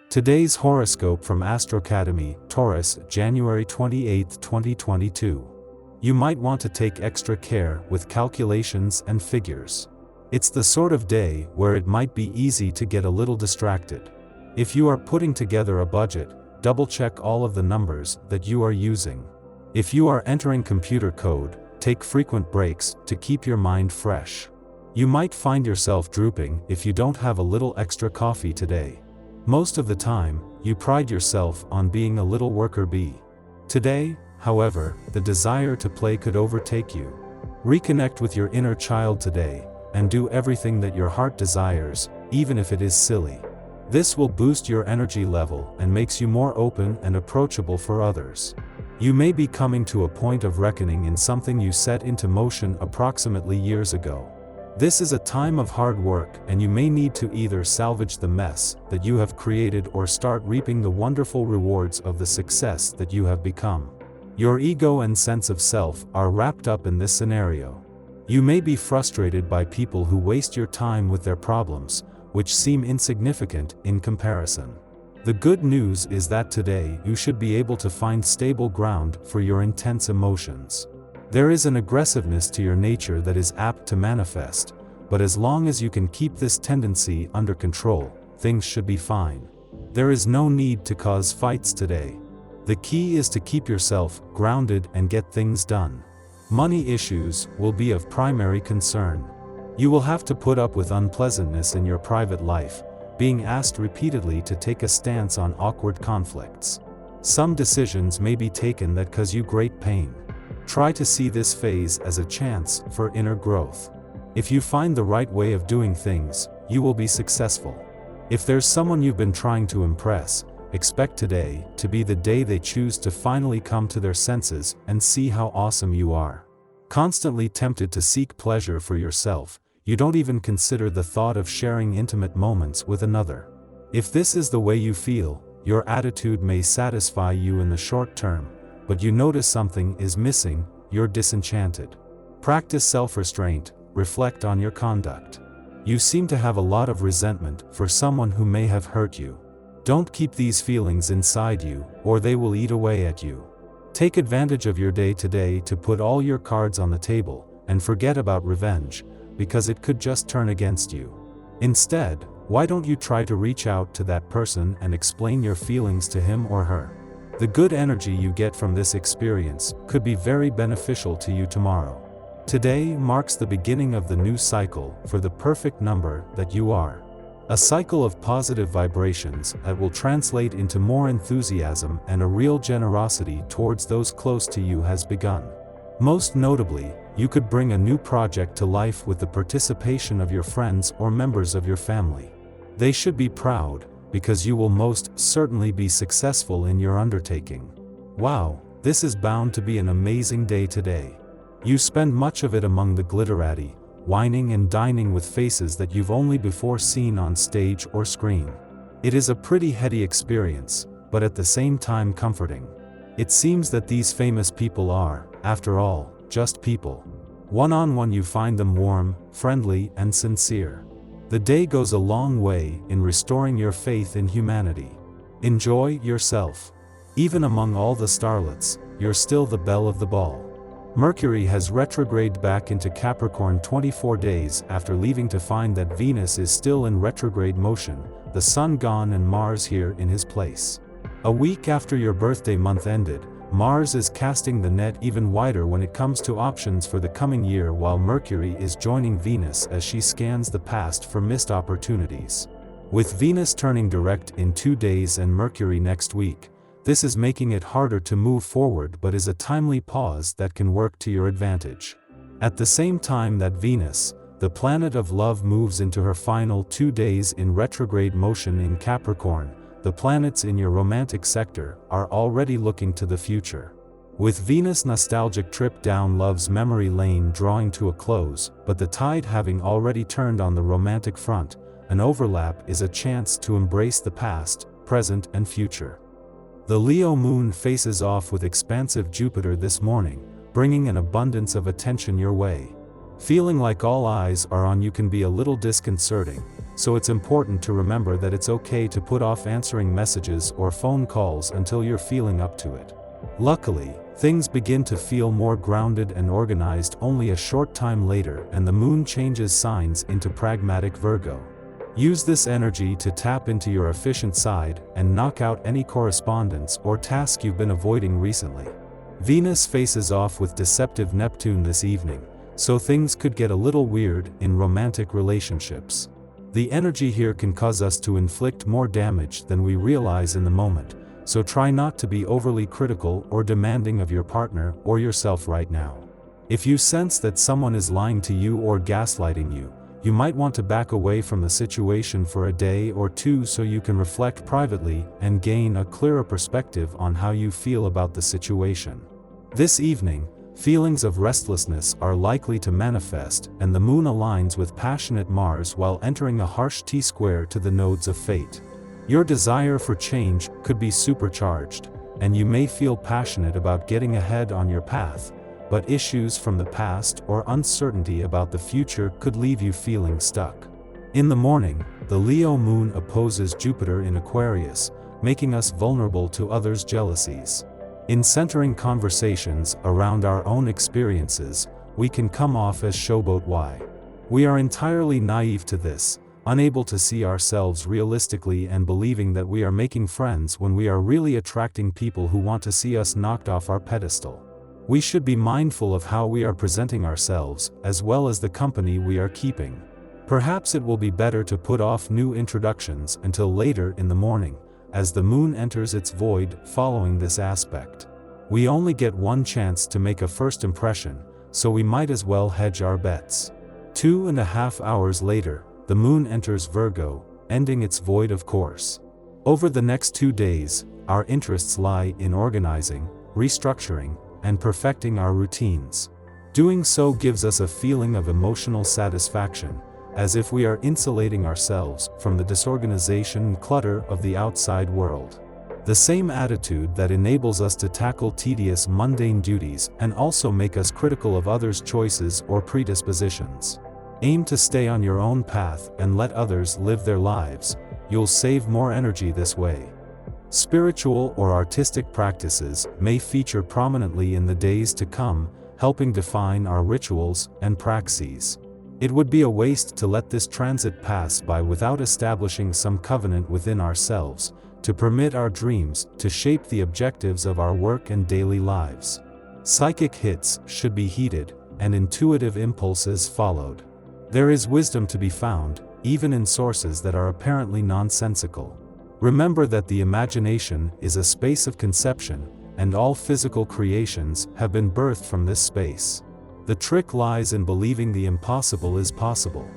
Today's horoscope from Astrocademy, Taurus, January 28, 2022. You might want to take extra care with calculations and figures. It's the sort of day where it might be easy to get a little distracted. If you are putting together a budget, double-check all of the numbers that you are using. If you are entering computer code, take frequent breaks to keep your mind fresh. You might find yourself drooping if you don't have a little extra coffee today. Most of the time, you pride yourself on being a little worker bee. Today, however, the desire to play could overtake you. Reconnect with your inner child today, and do everything that your heart desires, even if it is silly. This will boost your energy level and makes you more open and approachable for others. You may be coming to a point of reckoning in something you set into motion approximately years ago. This is a time of hard work, and you may need to either salvage the mess that you have created or start reaping the wonderful rewards of the success that you have become. Your ego and sense of self are wrapped up in this scenario. You may be frustrated by people who waste your time with their problems, which seem insignificant in comparison. The good news is that today you should be able to find stable ground for your intense emotions. There is an aggressiveness to your nature that is apt to manifest, but as long as you can keep this tendency under control, things should be fine. There is no need to cause fights today. The key is to keep yourself grounded and get things done. Money issues will be of primary concern. You will have to put up with unpleasantness in your private life, being asked repeatedly to take a stance on awkward conflicts. Some decisions may be taken that cause you great pain. Try to see this phase as a chance for inner growth. If you find the right way of doing things, you will be successful. If there's someone you've been trying to impress, expect today to be the day they choose to finally come to their senses and see how awesome you are. Constantly tempted to seek pleasure for yourself, you don't even consider the thought of sharing intimate moments with another. If this is the way you feel, your attitude may satisfy you in the short term, but you notice something is missing, you're disenchanted. Practice self-restraint, reflect on your conduct. You seem to have a lot of resentment for someone who may have hurt you. Don't keep these feelings inside you, or they will eat away at you. Take advantage of your day today to put all your cards on the table, and forget about revenge, because it could just turn against you. Instead, why don't you try to reach out to that person and explain your feelings to him or her? The good energy you get from this experience could be very beneficial to you tomorrow. Today marks the beginning of the new cycle for the perfect number that you are. A cycle of positive vibrations that will translate into more enthusiasm and a real generosity towards those close to you has begun. Most notably, you could bring a new project to life with the participation of your friends or members of your family. They should be proud, because you will most certainly be successful in your undertaking. Wow, this is bound to be an amazing day today. You spend much of it among the glitterati, whining and dining with faces that you've only before seen on stage or screen. It is a pretty heady experience, but at the same time comforting. It seems that these famous people are, after all, just people. One-on-one you find them warm, friendly, and sincere. The day goes a long way in restoring your faith in humanity. Enjoy yourself. Even among all the starlets, you're still the belle of the ball. Mercury has retrograded back into Capricorn 24 days after leaving to find that Venus is still in retrograde motion, the Sun gone and Mars here in his place. A week after your birthday month ended, Mars is casting the net even wider when it comes to options for the coming year, while Mercury is joining Venus as she scans the past for missed opportunities. With Venus turning direct in 2 days and Mercury next week, this is making it harder to move forward, but is a timely pause that can work to your advantage. At the same time that Venus, the planet of love, moves into her final 2 days in retrograde motion in Capricorn, the planets in your romantic sector are already looking to the future. With Venus' nostalgic trip down love's memory lane drawing to a close, but the tide having already turned on the romantic front, an overlap is a chance to embrace the past, present, and future. The Leo moon faces off with expansive Jupiter this morning, bringing an abundance of attention your way. Feeling like all eyes are on you can be a little disconcerting, so it's important to remember that it's okay to put off answering messages or phone calls until you're feeling up to it. Luckily, things begin to feel more grounded and organized only a short time later, and the moon changes signs into pragmatic Virgo. Use this energy to tap into your efficient side and knock out any correspondence or task you've been avoiding recently. Venus faces off with deceptive Neptune this evening, so things could get a little weird in romantic relationships. The energy here can cause us to inflict more damage than we realize in the moment, so try not to be overly critical or demanding of your partner or yourself right now. If you sense that someone is lying to you or gaslighting you, you might want to back away from the situation for a day or two so you can reflect privately and gain a clearer perspective on how you feel about the situation. This evening, feelings of restlessness are likely to manifest, and the moon aligns with passionate Mars while entering a harsh T-square to the nodes of fate. Your desire for change could be supercharged, and you may feel passionate about getting ahead on your path, but issues from the past or uncertainty about the future could leave you feeling stuck. In the morning, the Leo moon opposes Jupiter in Aquarius, making us vulnerable to others' jealousies. In centering conversations around our own experiences, we can come off as showboat-y. We are entirely naive to this, unable to see ourselves realistically and believing that we are making friends when we are really attracting people who want to see us knocked off our pedestal. We should be mindful of how we are presenting ourselves, as well as the company we are keeping. Perhaps it will be better to put off new introductions until later in the morning, as the moon enters its void following this aspect. We only get one chance to make a first impression, so we might as well hedge our bets. 2.5 hours later, the moon enters Virgo, ending its void of course. Over the next 2 days, our interests lie in organizing, restructuring, and perfecting our routines. Doing so gives us a feeling of emotional satisfaction, as if we are insulating ourselves from the disorganization and clutter of the outside world. The same attitude that enables us to tackle tedious mundane duties and also make us critical of others' choices or predispositions. Aim to stay on your own path and let others live their lives. You'll save more energy this way. Spiritual or artistic practices may feature prominently in the days to come, helping define our rituals and praxis. It would be a waste to let this transit pass by without establishing some covenant within ourselves, to permit our dreams to shape the objectives of our work and daily lives. Psychic hits should be heeded, and intuitive impulses followed. There is wisdom to be found, even in sources that are apparently nonsensical. Remember that the imagination is a space of conception, and all physical creations have been birthed from this space. The trick lies in believing the impossible is possible.